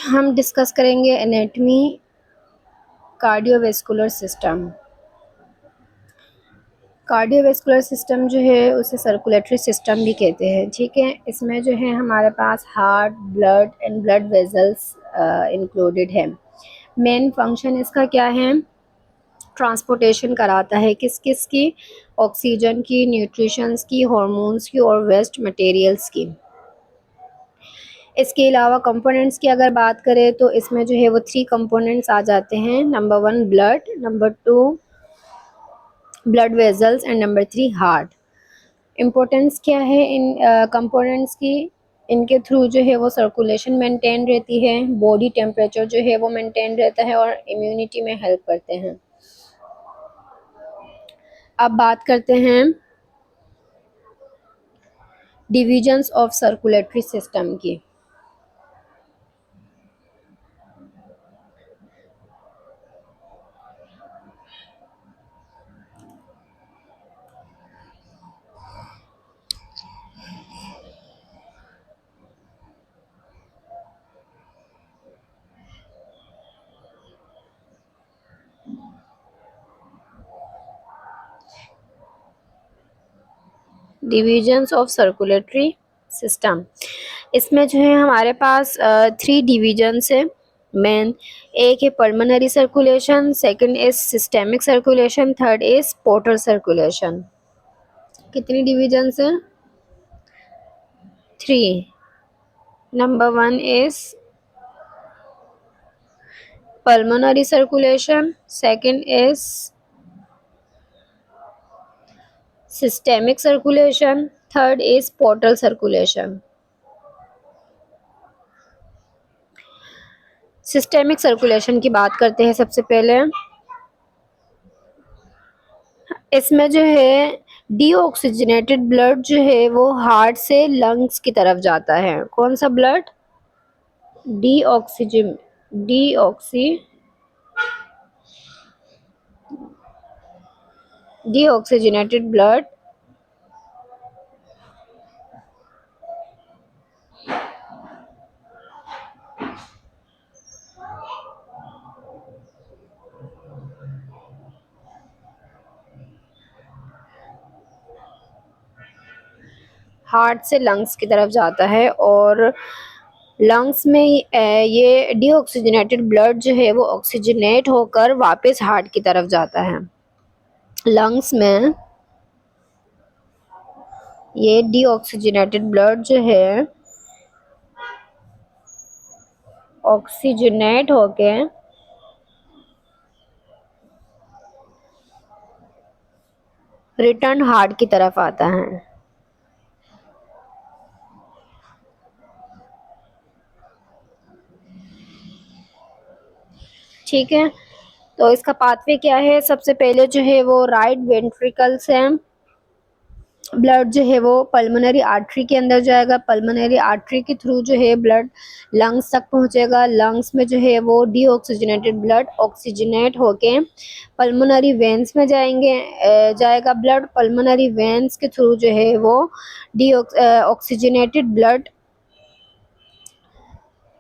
हम डिस्कस करेंगे anatomy cardiovascular system. Cardiovascular system जो है उसे सर्कुलेटरी सिस्टम भी कहते हैं। ठीक है, इसमें जो है हमारे पास heart, blood and blood vessels included है। मेन फंक्शन इसका क्या है? ट्रांसपोर्टेशन कराता है किस किस की? ऑक्सीजन की, न्यूट्रिशंस की, हार्मोन्स की और वेस्ट मटेरियल्स की। इसके अलावा कंपोनेंट्स की अगर बात करें तो इसमें जो है वो 3 कंपोनेंट्स आ जाते हैं। Number 1 blood, number 2 blood vessels and number 3 heart. Importance क्या है इन कंपोनेंट्स की? इनके थ्रू जो है वो सर्कुलेशन मेंटेन रहती है, बॉडी टेम्परेचर जो है वो मेंटेन रहता है और इम्यूनिटी में हेल्प करते हैं। अब बात करते हैं डिविजन्स ऑफ सर्कुलेटरी सिस्टम की। डिविजन्स ऑफ सर्कुलेटरी सिस्टम, इसमें जो है हमारे पास 3 डिविजन्स है मेन। एक है pulmonary circulation, second is systemic circulation, third is portal circulation. कितनी डिविजन्स है? 3। Number 1 is pulmonary circulation, second is systemic circulation, third is portal circulation. Systemic circulation की बात करते हैं सबसे पहले। इसमें जो है डीऑक्सीजनेटेड ब्लड जो है वो हार्ट से लंग्स की तरफ जाता है। कौन सा ब्लड? डीऑक्सीजन डीऑक्सीजनेटेड ब्लड हार्ट से लंग्स की तरफ जाता है और लंग्स में ये डीऑक्सीजनेटेड ब्लड जो है वो ऑक्सीजनेट होकर वापस हार्ट की तरफ जाता है। लंग्स में ये डीऑक्सीजनेटेड ब्लड जो है ऑक्सीजनेट होके रिटर्न हार्ट की तरफ आता है। ठीक है, तो इसका पाथवे क्या है? सबसे पहले जो है वो राइट वेंट्रिकल से ब्लड जो है वो पल्मोनरी आर्टरी के अंदर जाएगा। पल्मोनरी आर्टरी के थ्रू जो है ब्लड लंग्स तक पहुंचेगा। लंग्स में जो है वो डीऑक्सीजनेटेड ब्लड ऑक्सीजनेट होके पल्मोनरी वेंस में जाएगा ब्लड। पल्मोनरी वेंस के थ्रू जो है वो ऑक्सीजनेटेड ब्लड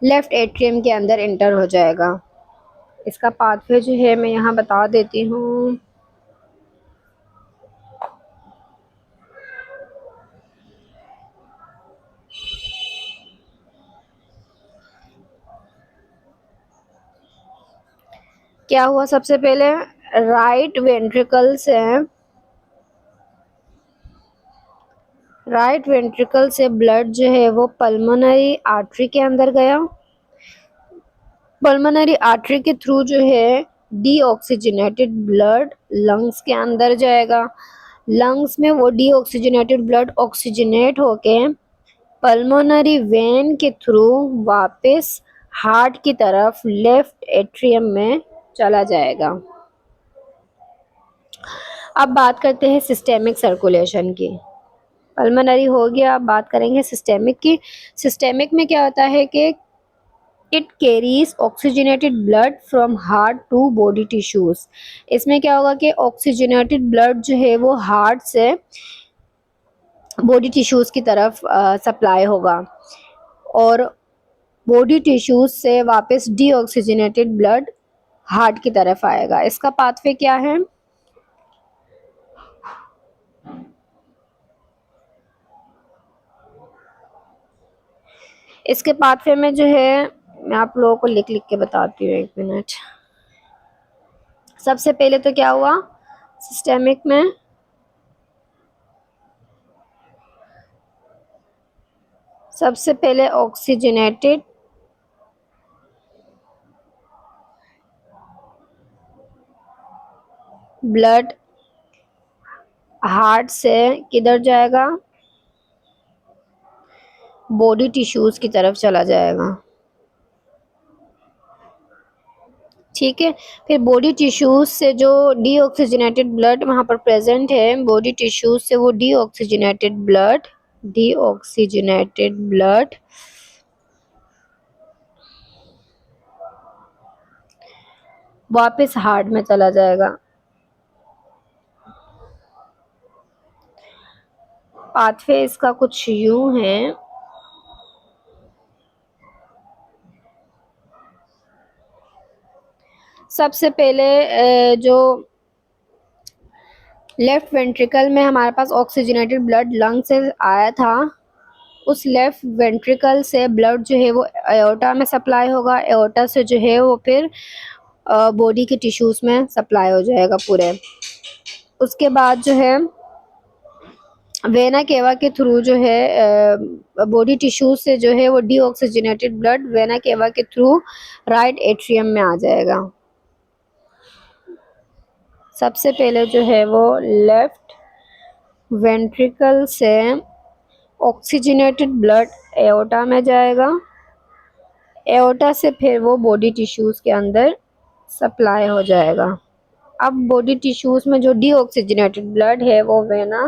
लेफ्ट एट्रियम के अंदर एंटर हो जाएगा। इसका पाथवे जो है मैं यहाँ बता देती हूँ। क्या हुआ? सबसे पहले राइट वेंट्रिकल से ब्लड जो है वो पल्मोनरी आर्टरी के अंदर गया। पल्मोनरी आर्टरी के थ्रू जो है डीऑक्सीजनेटेड ब्लड लंग्स के अंदर जाएगा। लंग्स में वो डीऑक्सीजनेटेड ब्लड ऑक्सीजनेट होके पल्मोनरी वेन के थ्रू वापस हार्ट की तरफ लेफ्ट एट्रियम में चला जाएगा। अब बात करते हैं सिस्टेमिक सर्कुलेशन की। पल्मोनरी हो गया, अब बात करेंगे सिस्टेमिक की। सिस्टेमिक में क्या होता है कि it carries oxygenated blood from heart to body tissues. इसमें क्या होगा कि ऑक्सीजनेटेड ब्लड जो है वो हार्ट से बॉडी टिश्यूज की तरफ सप्लाई होगा और बॉडी टिश्यूज से वापस डीऑक्सीजनेटेड ब्लड हार्ट की तरफ आएगा। इसका पाथवे क्या है? इसके पाथवे में जो है, मैं आप लोगों को लिख लिख के बताती हूँ, एक मिनट। सबसे पहले तो क्या हुआ सिस्टेमिक में, सबसे पहले ऑक्सीजनेटेड ब्लड हार्ट से किधर जाएगा? बॉडी टिश्यूज की तरफ चला जाएगा। ठीक है, फिर बॉडी टिश्यूज से जो डीऑक्सीजनेटेड ब्लड वहां पर प्रेजेंट है, बॉडी टिश्यूज से वो डीऑक्सीजनेटेड ब्लड वापस हार्ट में चला जाएगा। पाथवे इसका कुछ यूं है, सबसे पहले जो लेफ्ट वेंट्रिकल में हमारे पास ऑक्सीजनेटेड ब्लड लंग से आया था, उस लेफ्ट वेंट्रिकल से ब्लड जो है वो एओर्टा में सप्लाई होगा। एओर्टा से जो है वो फिर बॉडी के टिश्यूज में सप्लाई हो जाएगा पूरे। उसके बाद जो है वेना केवा के थ्रू जो है बॉडी टिश्यूज से जो है वो डीऑक्सीजनेटेड ब्लड वेना केवा के थ्रू राइट एट्रियम में आ जाएगा। सबसे पहले जो है वो लेफ्ट वेंट्रिकल से ऑक्सीजनेटेड ब्लड एओर्टा में जाएगा। एओर्टा से फिर वो बॉडी टिश्यूज के अंदर सप्लाई हो जाएगा। अब बॉडी टिश्यूज में जो डीऑक्सीजनेटेड ब्लड है वो वेना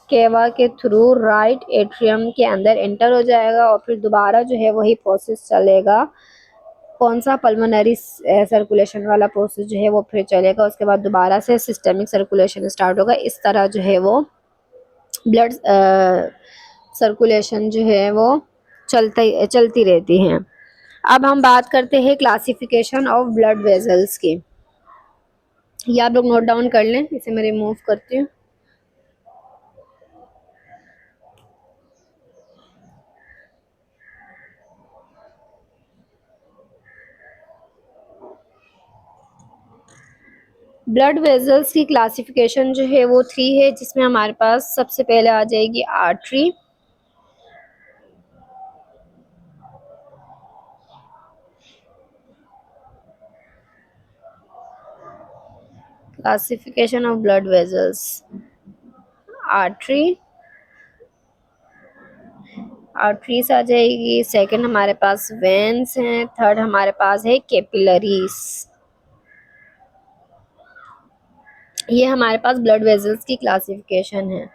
केवा के थ्रू राइट एट्रियम के अंदर एंटर हो जाएगा और फिर दोबारा जो है वही प्रोसेस चलेगा। कौन सा? पल्मोनरी सर्कुलेशन वाला प्रोसेस जो है वो फिर चलेगा। उसके बाद दोबारा से सिस्टेमिक सर्कुलेशन स्टार्ट होगा। इस तरह जो है वो ब्लड सर्कुलेशन जो है वो चलती रहती हैं। अब हम बात करते हैं क्लासिफिकेशन ऑफ ब्लड वेजल्स की। ये आप लोग नोट डाउन कर लें, इसे मैं रिमूव करती हूँ। ब्लड वेजल्स की क्लासिफिकेशन जो है वो 3 है, जिसमें हमारे पास सबसे पहले आ जाएगी artery. Classification of blood vessels, artery, arteries आ जाएगी। सेकंड हमारे पास वेन्स हैं। थर्ड हमारे पास है कैपिलरीज। ये हमारे पास ब्लड वेजल्स की क्लासिफिकेशन है।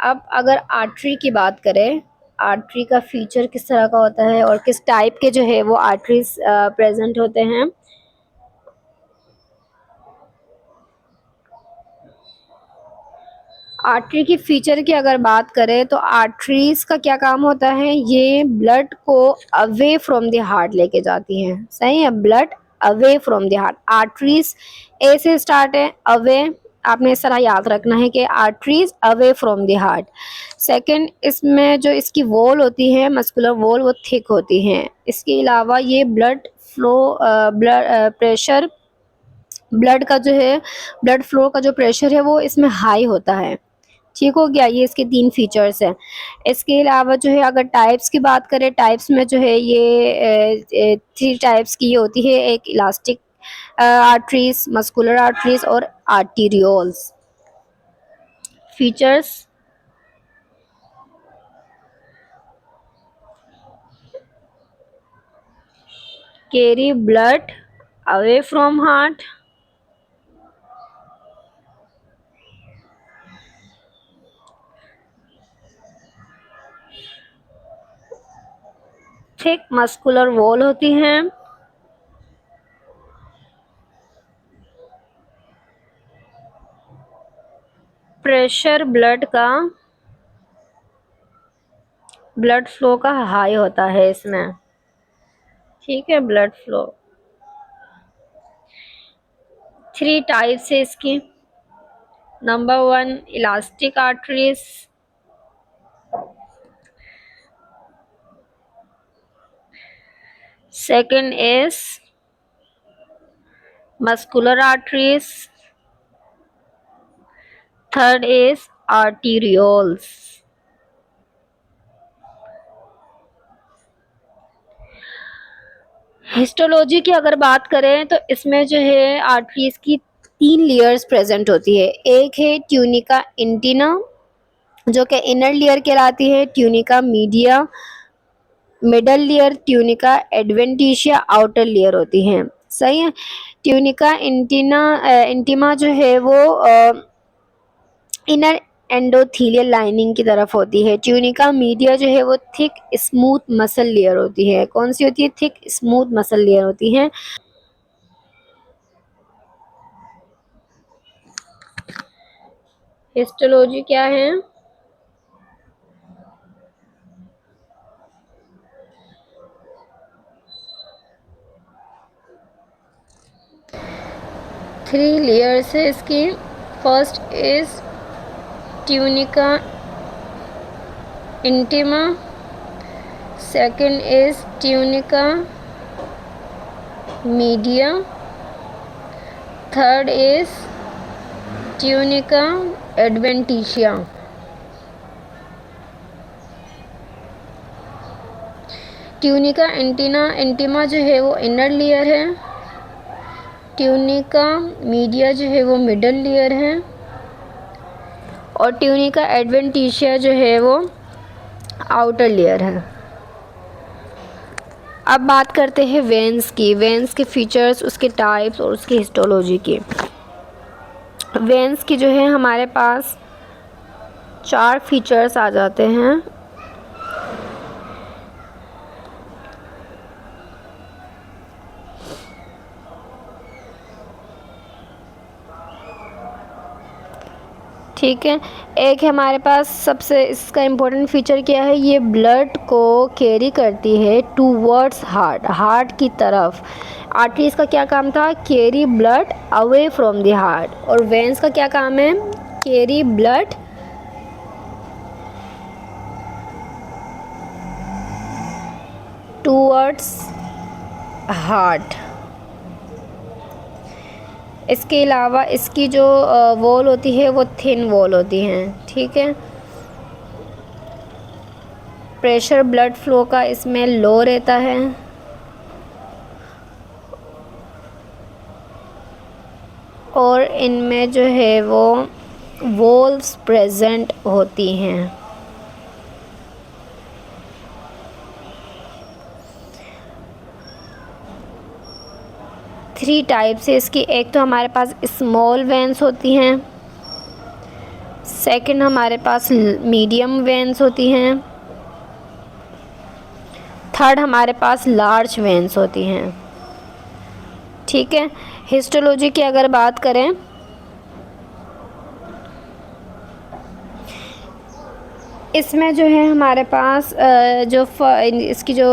अब अगर आर्टरी की बात करें, आर्टरी का फीचर किस तरह का होता है और किस टाइप के जो है वो आर्टरीज प्रेजेंट होते हैं। आर्टरी की फीचर की अगर बात करें तो आर्टरीज का क्या काम होता है, ये ब्लड को अवे फ्रॉम द हार्ट लेके जाती हैं। सही है, blood away from the heart. Arteries A से स्टार्ट है, अवे, आपने इस तरह याद रखना है कि arteries away from the heart. Second, इसमें जो इसकी वॉल होती है, मस्कुलर वॉल, वो थिक होती हैं। इसके अलावा ये blood flow, blood pressure, blood का जो है ब्लड फ्लो का जो प्रेशर है वो इसमें हाई होता है। ठीक हो गया, ये इसके 3 फीचर्स हैं। इसके अलावा जो है अगर टाइप्स की बात करें, टाइप्स में जो है ये 3 टाइप्स की होती है। एक इलास्टिक आर्टरीज, मस्कुलर आर्टरीज और arterioles. Features, carry blood away from heart, thick muscular wall होती हैं, प्रेशर ब्लड का ब्लड फ्लो का हाई होता है इसमें, ठीक है। ब्लड फ्लो 3 टाइप्स है इसकी। Number 1 elastic arteries, second is muscular arteries, third is arterioles. Histology की अगर बात करें तो इसमें जो है आर्टरीज की 3 लेयर्स प्रेजेंट होती है। एक है ट्यूनिका इंटिना जो कि इनर लेयर कहलाती है, tunica media middle layer, tunica adventitia outer layer होती है, सही है। ट्यूनिका इंटिमा जो है वो इनर एंडोथीलियल लाइनिंग की तरफ होती है। ट्यूनिका मीडिया जो है वो थिक स्मूथ मसल लेयर होती है। कौन सी होती है? थिक स्मूथ मसल लेयर होती है। हिस्टोलॉजी क्या है? थ्री लेयर्स है इसकी। First is tunica intima, second is tunica media, third is tunica adventitia. Tunica intima जो है वो इनर लेयर है, ट्यूनिका मीडिया जो है वो मिडल लेयर है, और ट्यूनिका एडवेंटिशिया जो है वो आउटर लेयर है। अब बात करते हैं वेन्स की, वेन्स के फीचर्स, उसके टाइप्स और उसकी हिस्टोलॉजी की। वेन्स की जो है हमारे पास 4 फीचर्स आ जाते हैं। ठीक है, एक है हमारे पास सबसे इसका इम्पोर्टेंट फीचर क्या है, ये ब्लड को कैरी करती है टूवर्ड्स हार्ट, हार्ट की तरफ। आर्टरीज का क्या काम था? Carry blood away from the heart. और वेन्स का क्या काम है? Carry blood towards heart. इसके अलावा इसकी जो वॉल होती है वो थिन वॉल होती हैं, ठीक है। प्रेशर ब्लड फ्लो का इसमें लो रहता है, और इनमें जो है वो वॉल्व्स प्रेजेंट होती हैं। थ्री टाइप से इसकी, एक तो हमारे पास स्मॉल वेन्स होती हैं, सेकंड हमारे पास मीडियम वेन्स होती हैं, थर्ड हमारे पास लार्ज वेन्स होती हैं, ठीक है। हिस्टोलॉजी की अगर बात करें, इसमें जो है हमारे पास इसकी जो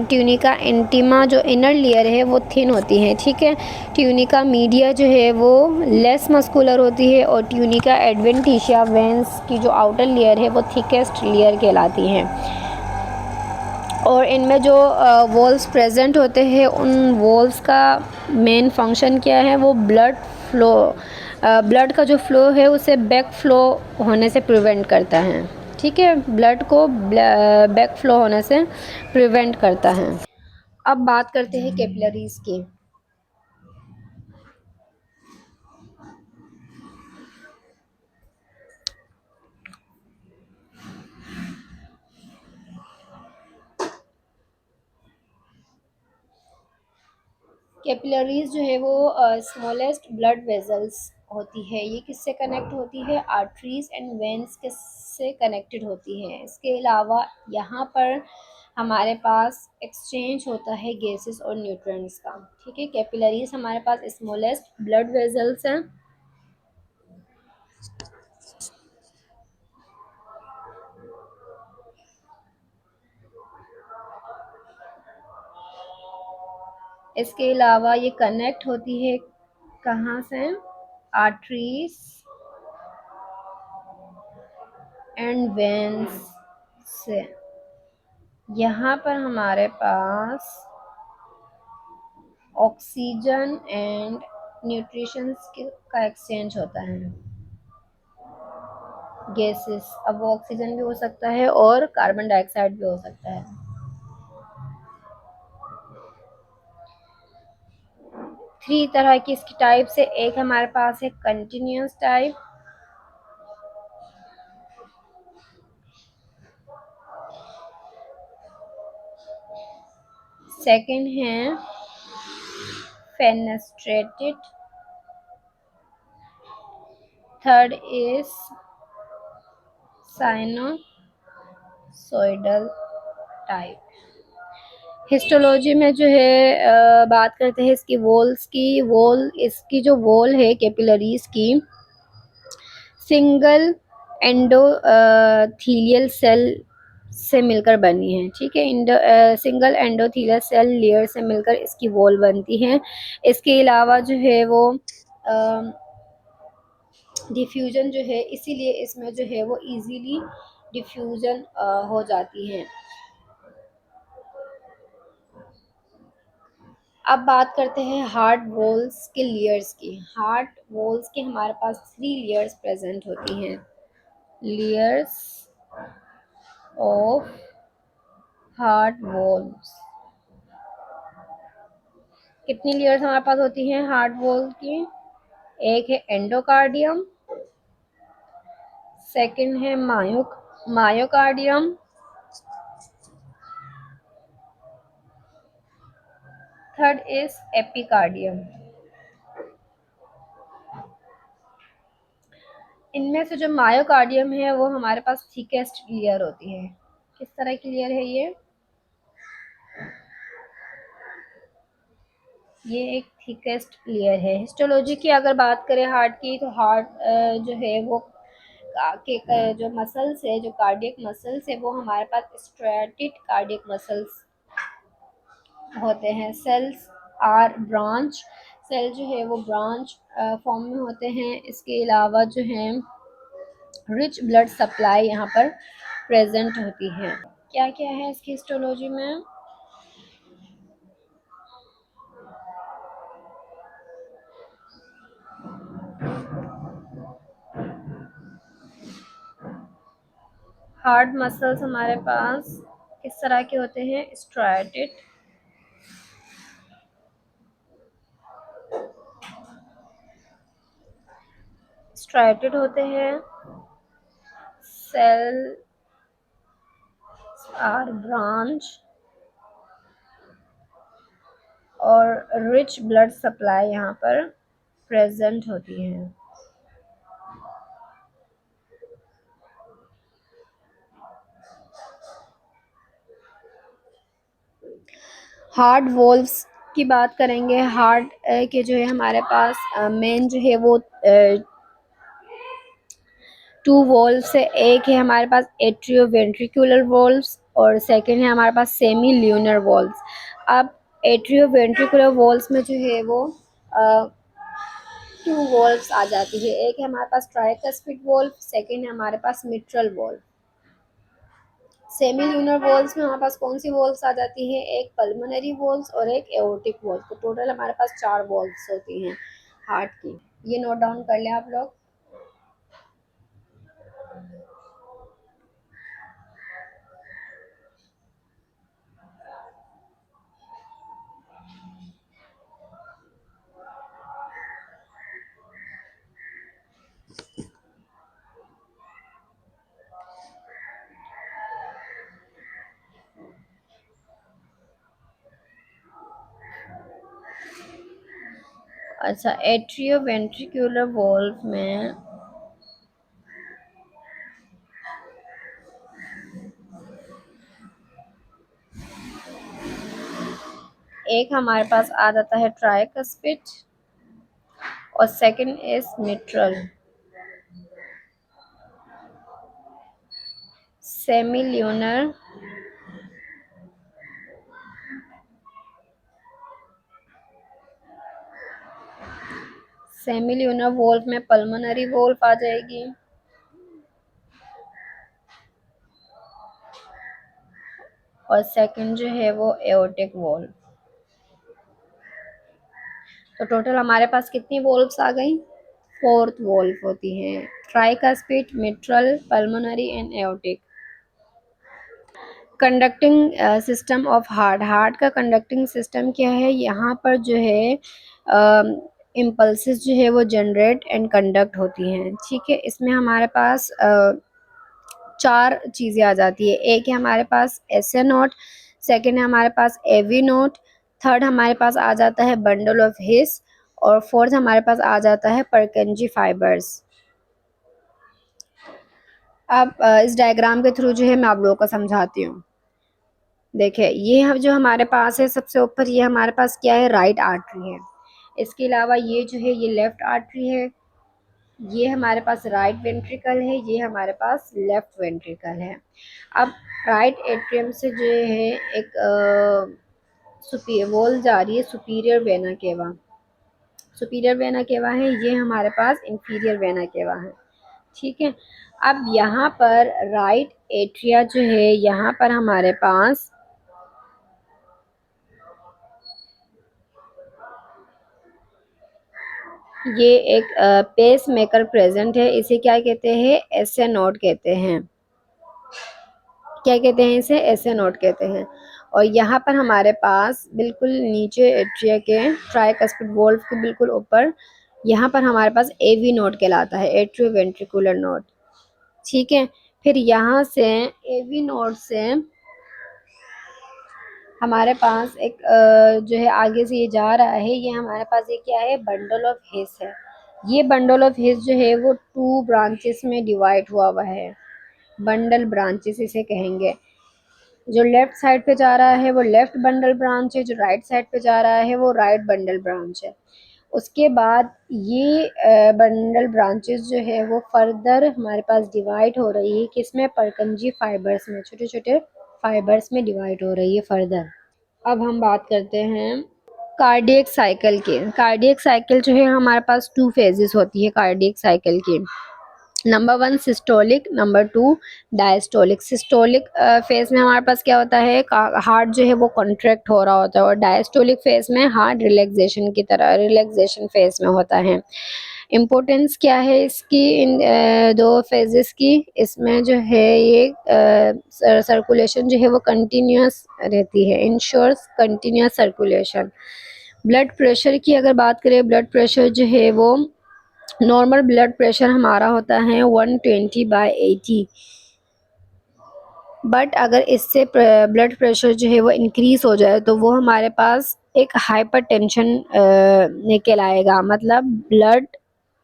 ट्यूनिका इंटिमा जो इनर लेयर है वो थिन होती है, ठीक है। ट्यूनिका मीडिया जो है वो लेस मस्कुलर होती है, और ट्यूनिका एडवेंटिशिया वेंस की जो आउटर लेयर है वो थिकेस्ट लेयर कहलाती है। और इनमें जो वॉल्स प्रेजेंट होते हैं, उन वॉल्स का मेन फंक्शन क्या है? वो ब्लड फ्लो, ब्लड का जो फ्लो है उसे बैक फ्लो होने से प्रिवेंट करता है, ठीक है। ब्लड को बैक फ्लो होने से प्रिवेंट करता है। अब बात करते हैं कैपिलरीज की। कैपिलरीज जो है वो स्मॉलेस्ट ब्लड वेजल्स होती है। ये किससे कनेक्ट होती है? आर्टरीज एंड वेन्स के से कनेक्टेड होती है। इसके अलावा यहाँ पर हमारे पास एक्सचेंज होता है गैसेस और न्यूट्रिएंट्स का, ठीक है। कैपिलरीज हमारे पास स्मॉलेस्ट ब्लड वेजल्स हैं, इसके अलावा ये कनेक्ट होती है कहाँ से, आर्टरीज एंड वेन्स से। यहाँ पर हमारे पास ऑक्सीजन एंड न्यूट्रिशन का एक्सचेंज होता है, गैसेस। अब वो ऑक्सीजन भी हो सकता है और कार्बन डाइऑक्साइड भी हो सकता है। 3 तरह की इसकी टाइप से, एक हमारे पास है कंटिन्यूस टाइप, सेकंड है fenestrated, third is sinusoidal type. Histology में जो है बात करते हैं इसकी वॉल्स की। इसकी जो वॉल है कैपिलरीज की, सिंगल एंडोथीलियल सेल से मिलकर बनी है, ठीक है। सिंगल एंडोथीलियल सेल लेयर से मिलकर इसकी वॉल बनती है। इसके अलावा जो है वो डिफ्यूजन जो है, इसीलिए इसमें जो है वो इजीली डिफ्यूजन हो जाती है। अब बात करते हैं हार्ड वॉल्स के लेयर्स की। हार्ड वॉल्स के हमारे पास 3 लेयर्स प्रेजेंट होती हैं। लेयर्स ऑफ हार्ड वॉल्स, कितनी लेयर्स हमारे पास होती हैं हार्ड वॉल की? एक है एंडोकार्डियम, सेकंड है मायोकार्डियम, थर्ड इज एपिकार्डियम। इनमें से जो मायोकार्डियम है वो हमारे पास थिकेस्ट लेयर होती है। किस तरह की लेयर है ये एक थिकेस्ट लेयर है। हिस्टोलॉजी की अगर बात करें हार्ट की, तो हार्ट जो है वो जो मसल्स है, जो कार्डियक मसल्स है, वो हमारे पास स्ट्रेटेड कार्डियक मसल्स होते हैं। सेल्स आर ब्रांच, सेल जो है वो ब्रांच फॉर्म में होते हैं। इसके अलावा जो है रिच ब्लड सप्लाई यहाँ पर प्रेजेंट होती है। क्या क्या है इसकी हिस्टोलॉजी में? हार्ड मसल्स हमारे पास किस तरह के होते हैं? स्ट्राइटेड होते हैं। सेल आर ब्रांच और रिच ब्लड सप्लाई यहाँ पर प्रेजेंट होती है। हार्ड वॉल्व्स की बात करेंगे। हार्ट के जो है हमारे पास मेन जो है वो 2 वॉल्व्स है। एक है हमारे पास एट्रियोवेंट्रिकुलर वॉल्व्स और सेकंड है हमारे पास सेमी ल्यूनर वॉल्व्स। अब एट्रियोवेंट्रिकुलर वॉल्व्स में जो है वो 2 वॉल्व्स आ जाती है। एक है हमारे पास ट्राइकस्पिड वॉल्व, सेकंड है हमारे पास mitral valve. Semilunar valves में हमारे पास कौन सी वॉल्स आ जाती है? एक पल्मोनरी वॉल्स और एक एओर्टिक वॉल्स। तो टोटल हमारे पास 4 वॉल्स होती हैं हार्ट की। ये नोट डाउन कर लें आप लोग। अच्छा, एट्रियोवेंट्रिकुलर वॉल्व में एक हमारे पास आ जाता है ट्राइकस्पिड और second is mitral. Semi lunar semilunar valve में पल्मोनरी वोल्व आ जाएगी, और सेकंड जो है वो एओर्टिक वोल्व। तो टोटल हमारे पास कितनी वोल्व्स आ गई? 4th वोल्व होती है, tricuspid, mitral, pulmonary and aortic. Conducting system of heart, heart का कंडक्टिंग सिस्टम क्या है? यहाँ पर जो है इम्पल्सेस जो है वो जनरेट एंड कंडक्ट होती हैं, ठीक है। इसमें हमारे पास 4 चीज़ें आ जाती है। एक है हमारे पास एस ए नोट, सेकेंड है हमारे पास एवी नोट, थर्ड हमारे पास आ जाता है बंडल ऑफ हिस, और फोर्थ हमारे पास आ जाता है परकेंजी फाइबर्स। अब इस डायग्राम के थ्रू जो है मैं आप लोगों को समझाती हूँ। देखिए, ये हम जो हमारे पास है सबसे ऊपर, ये हमारे पास क्या है? राइट आर्टरी है। इसके अलावा ये जो है ये लेफ्ट आर्टरी है, ये हमारे पास राइट वेंट्रिकल है, ये हमारे पास लेफ्ट वेंट्रिकल है। अब राइट एट्रियम से जो है एक वॉल जा रही है superior vena cava, superior vena cava है, ये हमारे पास इंफीरियर वेना केवा है, ठीक है। अब यहाँ पर राइट एट्रिया जो है, यहाँ पर हमारे पास ये एक पेस मेकर प्रेजेंट है, इसे क्या कहते हैं? एस ए नोड कहते हैं। क्या कहते हैं? इसे एस ए नोड कहते हैं। और यहाँ पर हमारे पास बिल्कुल नीचे एट्रिया के ट्राइकस्पिड वोल्व के बिल्कुल ऊपर, यहाँ पर हमारे पास एवी नोड कहलाता है, एट्रियो वेंट्रिकुलर नोड, ठीक है। फिर यहाँ से एवी नोड से हमारे पास एक जो है आगे से ये जा रहा है, ये हमारे पास ये क्या है? बंडल ऑफ हिस है। ये बंडल ऑफ हिस जो है वो 2 ब्रांचेस में डिवाइड हुआ है, बंडल ब्रांचेस इसे कहेंगे। जो लेफ्ट साइड पे जा रहा है वो लेफ्ट बंडल ब्रांच है, जो राइट साइड पे जा रहा है वो राइट बंडल ब्रांच है। उसके बाद ये बंडल ब्रांचेस जो है वो फर्दर हमारे पास डिवाइड हो रही है, किसमें? परकंजी फाइबर्स में, छोटे छोटे फाइबर्स में डिवाइड हो रही है फर्दर। अब हम बात करते हैं कार्डियक साइकिल के। कार्डियक साइकिल जो है हमारे पास 2 फेजेस होती है कार्डियक साइकिल की। Number 1 systolic, number 2 diastolic. Systolic phase में हमारे पास क्या होता है? हार्ट जो है वो कॉन्ट्रैक्ट हो रहा होता है, और डायस्टोलिक फेज में हार्ट रिलैक्सेशन की तरह, रिलैक्सेशन फेज में होता है। इम्पोर्टेंस क्या है इसकी, इन 2 फेजेस की? इसमें जो है ये सर्कुलेशन जो है वो कंटिन्यूस रहती है, ensures continuous circulation. Blood pressure की अगर बात करें, ब्लड प्रेशर जो है वो नॉर्मल ब्लड प्रेशर हमारा होता है 120/80, बट अगर इससे ब्लड प्रेशर जो है वो इंक्रीज हो जाए तो वो हमारे पास एक हाइपरटेंशन निकल आएगा। मतलब ब्लड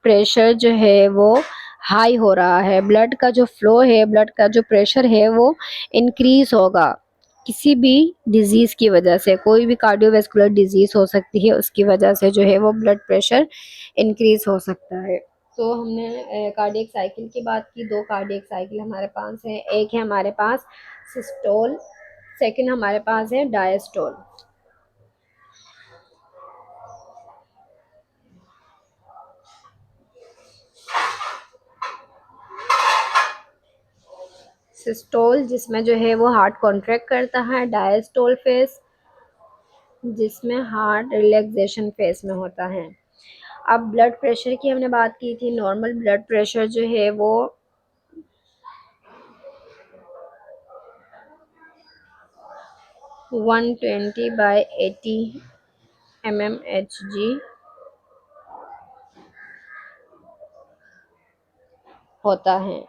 प्रेशर जो है वो हाई हो रहा है, ब्लड का जो फ्लो है, ब्लड का जो प्रेशर है वो इंक्रीज होगा किसी भी डिजीज की वजह से। कोई भी कार्डियोवैस्कुलर डिजीज हो सकती है, उसकी वजह से जो है वो ब्लड प्रेशर इंक्रीज हो सकता है। तो हमने कार्डियक साइकिल की बात की। 2 कार्डियक साइकिल हमारे पास है, एक है हमारे पास सिस्टोल, सेकंड हमारे पास है डायस्टोल। सिस्टोल जिसमें जो है वो हार्ट कॉन्ट्रैक्ट करता है, डायस्टोल फेज जिसमें हार्ट रिलैक्सेशन फेज में होता है। अब ब्लड प्रेशर की हमने बात की थी। नॉर्मल ब्लड प्रेशर जो है वो 120/80 mmHg होता है।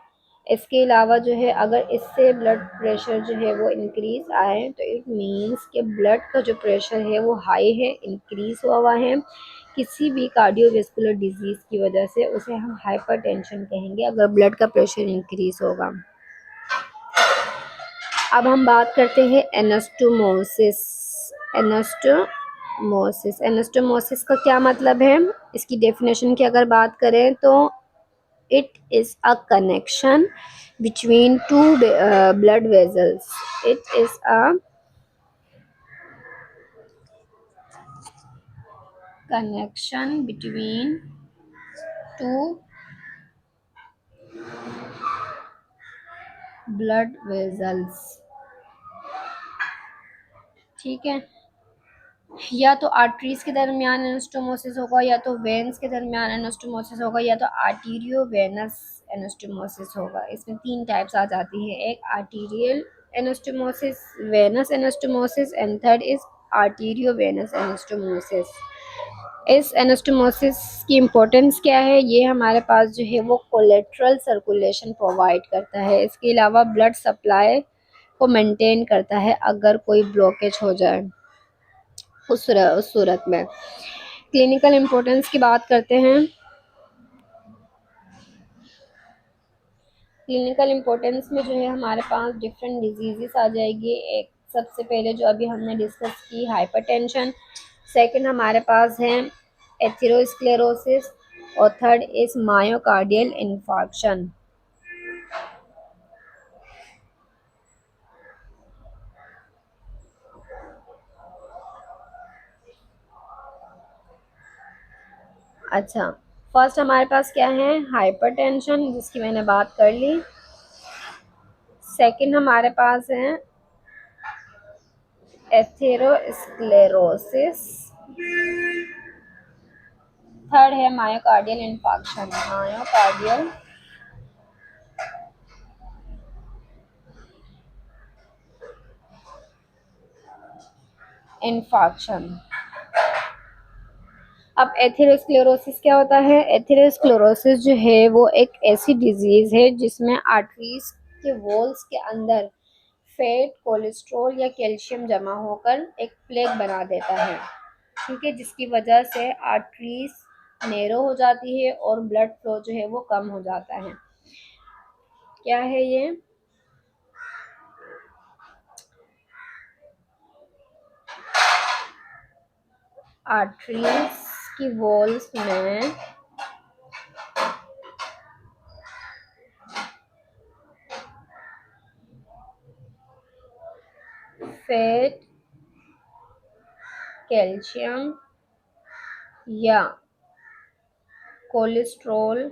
इसके अलावा जो है अगर इससे ब्लड प्रेशर जो है वो इंक्रीज आए तो इट मीन्स कि ब्लड का जो प्रेशर है वो हाई है, इंक्रीज हुआ है। किसी भी कार्डियोवैस्कुलर डिजीज की वजह से उसे हम हाइपरटेंशन कहेंगे अगर ब्लड का प्रेशर इंक्रीज होगा। अब हम बात करते हैं एनास्टोमोसिस। एनास्टोमोसिस, एनास्टोमोसिस का क्या मतलब है? इसकी डेफिनेशन की अगर बात करें तो it is a connection between two blood vessels. It is a connection between two blood vessels. ठीक है, या तो आर्टरीज के दरमियान एनास्टोमोसिस होगा, या तो वेन्स के दरमियान एनास्टोमोसिस होगा, या तो आर्टीरियो वेनस एनास्टोमोसिस होगा। इसमें तीन टाइप्स आ जाती है, एक arterial anastomosis, venous anastomosis, and third is arterio venous anastomosis. इस एनास्टोमोसिस की इम्पोर्टेंस क्या है? ये हमारे पास जो है वो कोलेट्रल सर्कुलेशन प्रोवाइड करता है। इसके अलावा ब्लड सप्लाई को मेंटेन करता है अगर कोई ब्लॉकेज हो जाए उस सूरत में। क्लिनिकल इम्पोर्टेंस की बात करते हैं। क्लिनिकल इम्पोर्टेंस में जो है हमारे पास डिफरेंट डिजीजेस आ जाएगी। एक सबसे पहले जो अभी हमने डिस्कस की, हाइपरटेंशन। सेकंड हमारे पास है एथेरोस्क्लेरोसिस, और थर्ड इज मायोकार्डियल इन्फार्क्शन। अच्छा, फर्स्ट हमारे पास क्या है? हाइपरटेंशन, जिसकी मैंने बात कर ली। सेकंड हमारे पास है एथेरोस्क्लेरोसिस। थर्ड है मायोकार्डियल इन्फार्क्शन। Myocardial infarction. अब एथेरोस्क्लेरोसिस क्या होता है? एथेरोस्क्लेरोसिस जो है वो एक ऐसी डिजीज है जिसमें आर्टरीज के वॉल्स के अंदर फैट, कोलेस्ट्रॉल या कैल्शियम जमा होकर एक प्लेग बना देता है। ठीक है, जिसकी वजह से आर्टरीज नैरो हो जाती है और ब्लड फ्लो जो है वो कम हो जाता है। क्या है ये? आर्टरीज की वॉल्स में फैट, कैल्शियम या कोलेस्ट्रॉल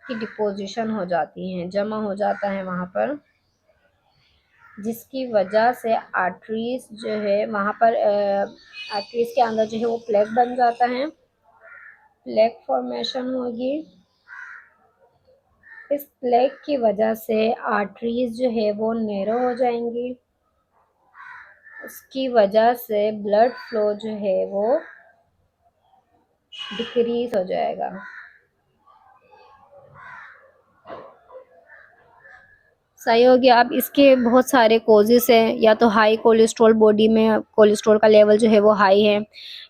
की डिपोजिशन हो जाती है, जमा हो जाता है वहाँ पर, जिसकी वजह से आर्टरीज जो है वहाँ पर आर्टरीज के अंदर जो है वो प्लेग बन जाता है। प्लेग फॉर्मेशन होगी। इस प्लेग की वजह से आर्टरीज जो है वो नैरो हो जाएंगी। उसकी वजह से ब्लड फ्लो जो है वो डिक्रीज हो जाएगा। सही हो गया। अब इसके बहुत सारे कोजेस हैं, या तो हाई कोलेस्ट्रॉल, बॉडी में कोलेस्ट्रॉल का लेवल जो है वो हाई है,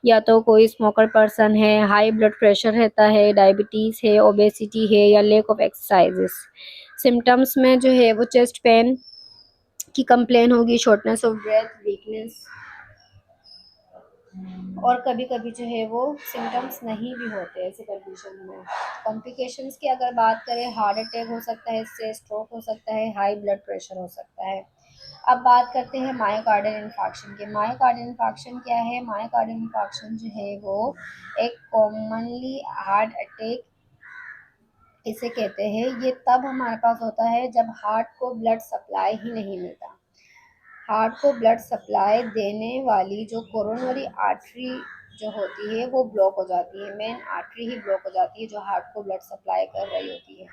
या तो कोई स्मोकर पर्सन है, हाई ब्लड प्रेशर रहता है, डायबिटीज़ है, ओबेसिटी है, या लैक ऑफ एक्सरसाइजेस। सिम्टम्स में जो है वो चेस्ट पेन की कंप्लेन होगी, शॉर्टनेस ऑफ ब्रेथ, वीकनेस, और कभी कभी जो है वो सिम्टम्स नहीं भी होते ऐसे कंडीशन में। कॉम्प्लिकेशंस की अगर बात करें, हार्ट अटैक हो सकता है, इससे स्ट्रोक हो सकता है, हाई ब्लड प्रेशर हो सकता है। अब बात करते हैं मायोकार्डियल इन्फार्क्शन के। मायोकार्डियल इन्फार्क्शन क्या है? मायोकार्डियल इन्फार्क्शन जो है वो एक कॉमनली हार्ट अटैक इसे कहते हैं। ये तब हमारे पास होता है जब हार्ट को ब्लड सप्लाई ही नहीं मिलता। हार्ट को ब्लड सप्लाई देने वाली जो कोरोनरी आर्टरी जो होती है वो ब्लॉक हो जाती है। मेन आर्टरी ही ब्लॉक हो जाती है जो हार्ट को ब्लड सप्लाई कर रही होती है।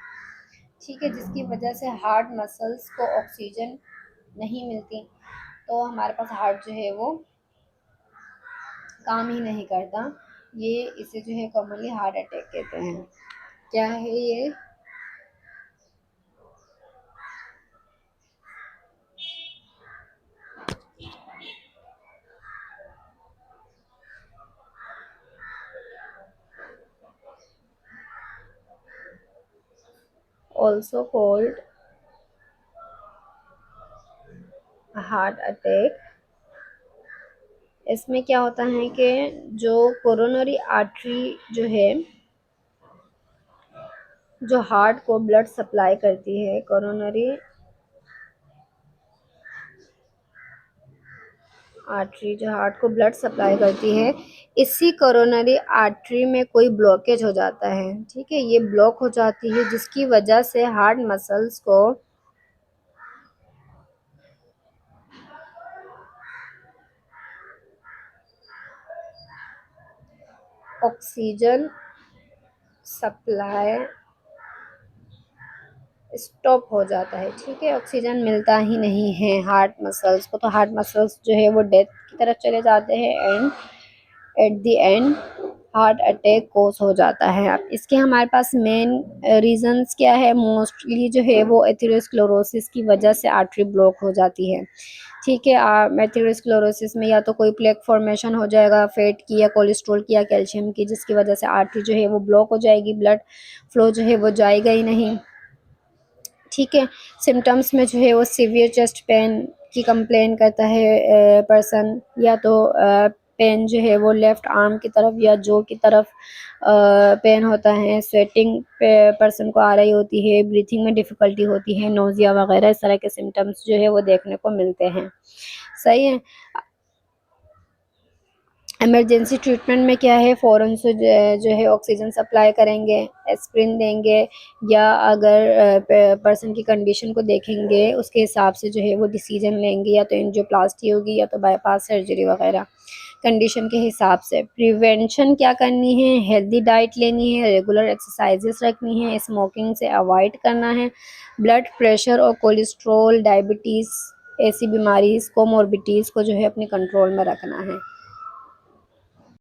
ठीक है, जिसकी वजह से हार्ट मसल्स को ऑक्सीजन नहीं मिलती, तो हमारे पास हार्ट जो है वो काम ही नहीं करता। ये इसे जो है कॉमनली हार्ट अटैक कहते हैं। क्या है ये? Also called heart attack. इसमें क्या होता है कि जो कोरोनरी आर्टरी जो है, जो हार्ट को ब्लड सप्लाई करती है, कोरोनरी आर्टरी जो हार्ट को ब्लड सप्लाई करती है, इसी कोरोनरी आर्टरी में कोई ब्लॉकेज हो जाता है, ठीक है, ये ब्लॉक हो जाती है जिसकी वजह से हार्ट मसल्स को ऑक्सीजन सप्लाई स्टॉप हो जाता है, ठीक है, ऑक्सीजन मिलता ही नहीं है हार्ट मसल्स को, तो हार्ट मसल्स जो है वो डेथ की तरफ चले जाते हैं and at the end heart attack cause हो जाता है। अब इसके हमारे पास मेन रीजंस क्या है, मोस्टली जो है वो एथेरोस्क्लेरोसिस की वजह से आर्टरी ब्लॉक हो जाती है, ठीक है। एथेरोस्क्लेरोसिस में या तो कोई प्लेक फॉर्मेशन हो जाएगा फैट की या कोलेस्ट्रॉल की या कैल्शियम की, जिसकी वजह से आर्टरी जो है वो ब्लॉक हो जाएगी, ब्लड फ्लो जो है वो जाएगा ही नहीं, ठीक है। सिम्टम्स में जो है वो सीवियर चेस्ट पेन की कंप्लेन करता है पर्सन, या तो पेन जो है वो लेफ्ट आर्म की तरफ या जो की तरफ पेन होता है, स्वेटिंग पर्सन को आ रही होती है, ब्रीथिंग में डिफ़िकल्टी होती है, नोज़िया वगैरह इस तरह के सिम्टम्स जो है वो देखने को मिलते हैं, सही है। इमरजेंसी ट्रीटमेंट में क्या है, फ़ौरन से जो है ऑक्सीजन सप्लाई करेंगे, एस्पिरिन देंगे, या अगर पर्सन की कंडीशन को देखेंगे उसके हिसाब से जो है वो डिसीजन लेंगे, या तो एंजियोप्लास्टी होगी या तो बाईपास सर्जरी वगैरह, कंडीशन के हिसाब से। प्रिवेंशन क्या करनी है, हेल्दी डाइट लेनी है, रेगुलर एक्सरसाइजेस रखनी है, स्मोकिंग से अवॉइड करना है, ब्लड प्रेशर और कोलेस्ट्रॉल, डायबिटीज़, ऐसी बीमारीज़ कोमॉर्बिडीज़ को जो है अपने कंट्रोल में रखना है।